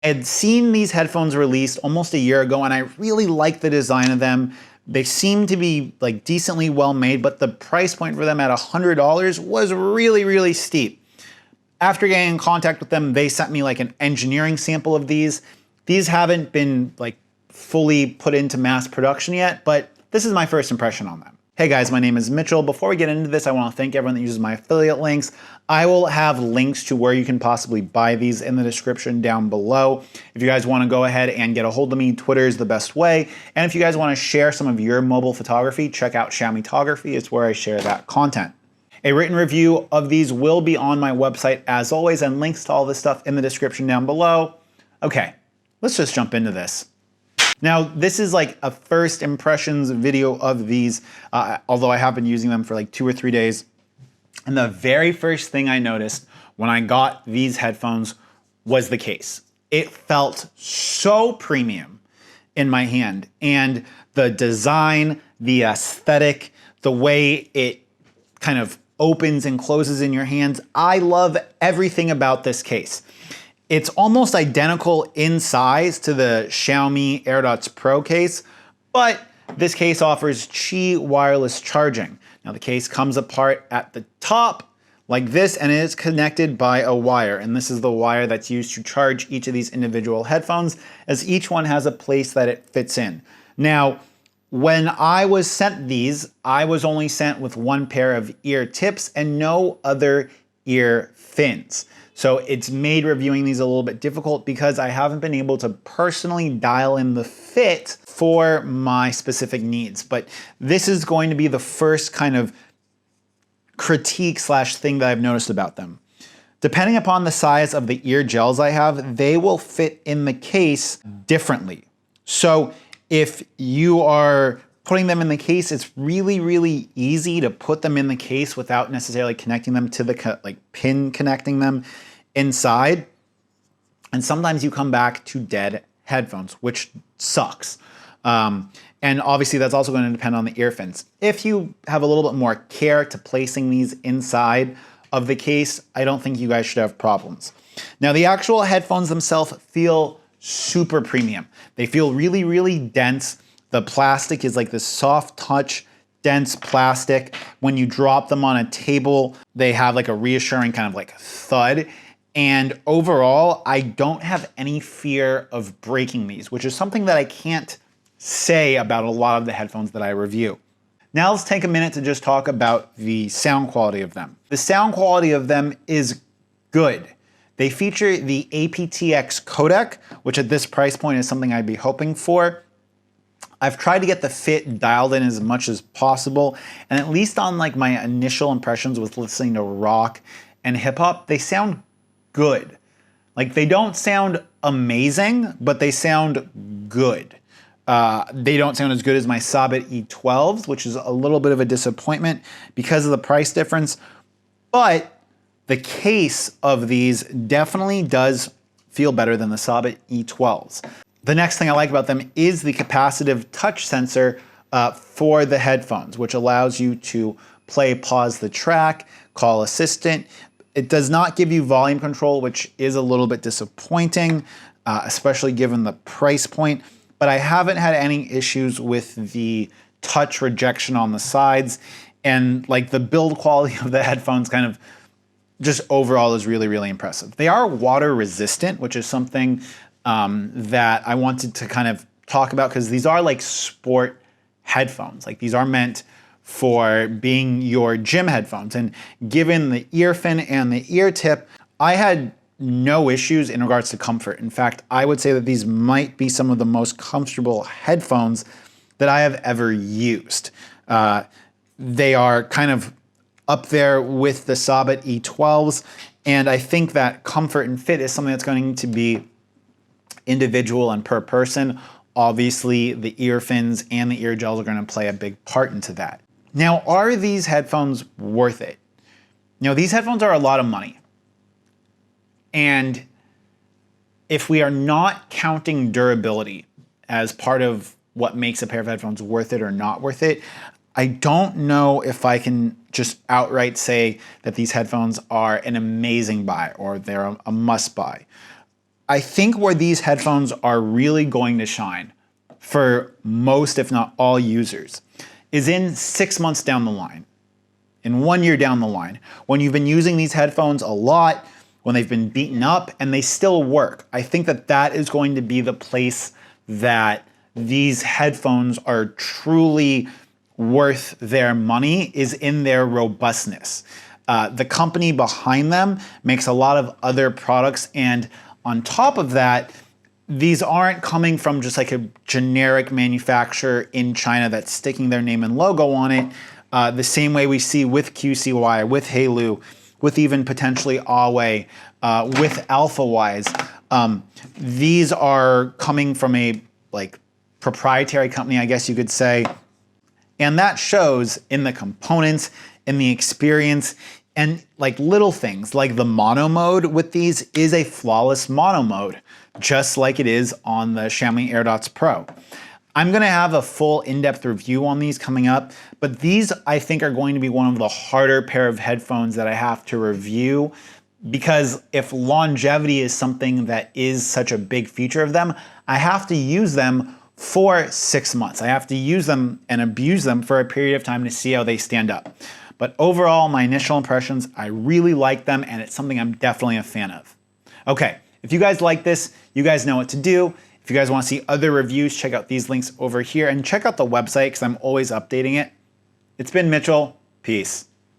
I had seen these headphones released almost a year ago and I really liked the design of them. They seem to be like decently well made, but the price point for them at $100 was really, really steep. After getting in contact with them, they sent me like an engineering sample of these. These haven't been like fully put into mass production yet, but this is my first impression on them. Hey guys, my name is Mitchell. Before we get into this, I want to thank everyone that uses my affiliate links. I will have links to where you can possibly buy these in the description down below. If you guys want to go ahead and get a hold of me, Twitter is the best way. And if you guys want to share some of your mobile photography, check out XIAOMI. It's where I share that content. A written review of these will be on my website as always, and links to all this stuff in the description down below. Okay, let's just jump into this. Now, this is like a first impressions video of these, although I have been using them for like 2 or 3 days. And the very first thing I noticed when I got these headphones was the case. It felt so premium in my hand, and the design, the aesthetic, the way it kind of opens and closes in your hands. I love everything about this case. It's almost identical in size to the Xiaomi AirDots Pro case, but this case offers Qi wireless charging. Now the case comes apart at the top like this, and it is connected by a wire. And this is the wire that's used to charge each of these individual headphones, as each one has a place that it fits in. Now, when I was sent these, I was only sent with one pair of ear tips and no other ear fins. So it's made reviewing these a little bit difficult because I haven't been able to personally dial in the fit for my specific needs. But this is going to be the first kind of critique slash thing that I've noticed about them. Depending upon the size of the ear gels I have, they will fit in the case differently. So if you are putting them in the case, it's really, really easy to put them in the case without necessarily connecting them to the pin connecting them inside. And sometimes you come back to dead headphones, which sucks. And obviously that's also going to depend on the ear fins. If you have a little bit more care to placing these inside of the case, I don't think you guys should have problems. Now the actual headphones themselves feel super premium. They feel really, really dense. The plastic is like this soft touch, dense plastic. When you drop them on a table, they have like a reassuring kind of like thud. And overall, I don't have any fear of breaking these, which is something that I can't say about a lot of the headphones that I review. Now let's take a minute to just talk about the sound quality of them. The sound quality of them is good. They feature the aptX codec, which at this price point is something I'd be hoping for. I've tried to get the fit dialed in as much as possible, and at least on like my initial impressions with listening to rock and hip hop, they sound good. Like they don't sound amazing, but they sound good. They don't sound as good as my Sabit E12s, which is a little bit of a disappointment because of the price difference, but the case of these definitely does feel better than the Sabit E12s. The next thing I like about them is the capacitive touch sensor for the headphones, which allows you to play, pause the track, call assistant. It does not give you volume control, which is a little bit disappointing, especially given the price point. But I haven't had any issues with the touch rejection on the sides, and like the build quality of the headphones kind of just overall is really, really impressive. They are water resistant, which is something that I wanted to kind of talk about because these are like sport headphones. Like these are meant for being your gym headphones. And given the ear fin and the ear tip, I had no issues in regards to comfort. In fact, I would say that these might be some of the most comfortable headphones that I have ever used. They are kind of up there with the Sabit E12s, and I think that comfort and fit is something that's going to be individual and per person. Obviously, the ear fins and the ear gels are going to play a big part into that. Now, are these headphones worth it? You know, these headphones are a lot of money. And if we are not counting durability as part of what makes a pair of headphones worth it or not worth it, I don't know if I can just outright say that these headphones are an amazing buy or they're a must buy. I think where these headphones are really going to shine for most, if not all users, is in 6 months down the line, in 1 year down the line, when you've been using these headphones a lot, when they've been beaten up and they still work. I think that that is going to be the place that these headphones are truly worth their money, is in their robustness. The company behind them makes a lot of other products, and on top of that, these aren't coming from just like a generic manufacturer in China that's sticking their name and logo on it, the same way we see with QCY, with Hailu, with even potentially Huawei, with AlphaWise. These are coming from a proprietary company, I guess you could say, and that shows in the components, in the experience, and little things like the mono mode with these is a flawless mono mode, just like it is on the Xiaomi AirDots Pro. I'm gonna have a full in-depth review on these coming up, but these I think are going to be one of the harder pair of headphones that I have to review, because if longevity is something that is such a big feature of them, I have to use them for 6 months. I have to use them and abuse them for a period of time to see how they stand up. But overall, my initial impressions, I really like them, and it's something I'm definitely a fan of. Okay, if you guys like this, you guys know what to do. If you guys want to see other reviews, check out these links over here and check out the website because I'm always updating it. It's been Mitchell. Peace.